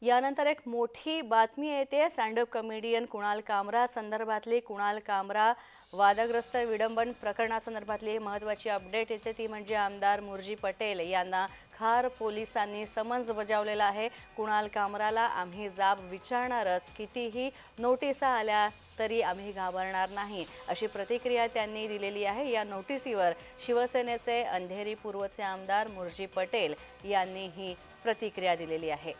यानंतर एक मोठी बातमी येते। स्टँडअप कॉमेडियन कुणाल कामरा संदर्भातली कुणाल कामरा वादग्रस्त विडंबन प्रकरणासंदर्भातली महत्त्वाची अपडेट येते, ती म्हणजे आमदार मुर्जी पटेल यांना खार पोलिसांनी समन्स बजावलेला आहे। कुणाल कामराला आम्ही जाब विचारणारच, कितीही नोटिसा आल्या तरी आम्ही घाबरणार नाही, अशी प्रतिक्रिया त्यांनी दिलेली आहे। या नोटिसीवर शिवसेनेचे अंधेरी पूर्वचे आमदार मुर्जी पटेल यांनी ही प्रतिक्रिया दिलेली आहे।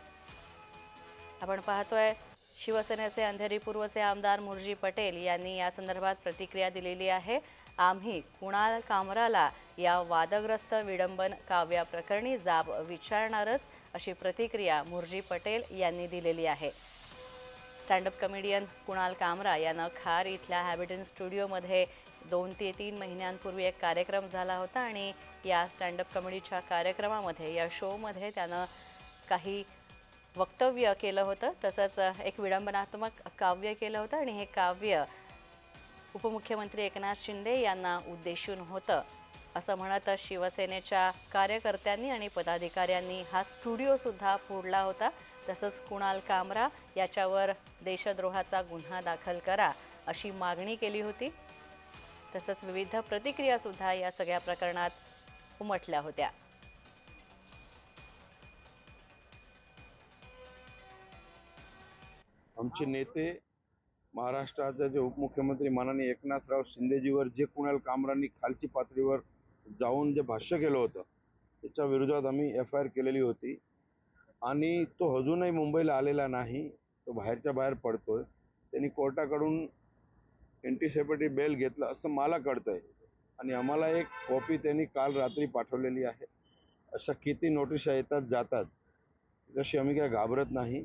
आपण पाहतोय शिवसेनेचे अंधेरी पूर्वचे आमदार मुर्जी पटेल यांनी या संदर्भात प्रतिक्रिया दिलेली आहे। आम्ही कुणाल कामराला या वादग्रस्त विडंबन काव्या प्रकरणी जाब विचारणारच, अशी प्रतिक्रिया मुर्जी पटेल यांनी दिलेली आहे। स्टँडअप कॉमेडियन कुणाल कामरा यानं खार इथल्या हॅबिटंट स्टुडिओमध्ये 2 ते 3 महिन्यांपूर्वी एक कार्यक्रम झाला होता आणि या स्टँडअप कॉमेडीच्या कार्यक्रमामध्ये या शोमध्ये त्यानं काही वक्तव्य केलं होतं, तसंच एक विडंबनात्मक काव्य केलं होतं आणि हे काव्य उपमुख्यमंत्री एकनाथ शिंदे यांना उद्देशून होतं, असं म्हणत शिवसेनेच्या कार्यकर्त्यांनी आणि पदाधिकाऱ्यांनी हा स्टुडिओसुद्धा फोडला होता। तसंच कुणाल कामरा याच्यावर देशद्रोहाचा गुन्हा दाखल करा अशी मागणी केली होती। तसंच विविध प्रतिक्रियासुद्धा या सगळ्या प्रकरणात उमटल्या होत्या। आमचे नेते महाराष्ट्राचे जे उपमुख्यमंत्री माननीय एकनाथराव शिंदेजीवर जे कुणाल कामरांनी खालची पातळीवर जाऊन जे भाष्य केलं होतं त्याच्या विरोधात आम्ही FIR केलेली होती आणि तो अजूनही मुंबईला आलेला नाही, तो बाहेरच्या बाहेर पडतोय। त्यांनी कोर्टाकडून एंटीसिपेटरी बेल घेतलं असं मला कळतंय आणि आम्हाला एक कॉपी त्यांनी काल रात्री पाठवलेली आहे। अशा किती नोटिसा येतात जातात, जशी आम्ही काय घाबरत नाही,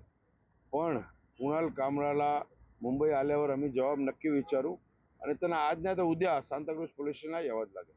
पण कुणाल कामराला मुंबई आल्यावर आम्ही जवाब नक्की विचारू आणि त्यांना आज नाही तर उद्या सांताक्रूज पोलीस स्टेशनला यावंच लागेल।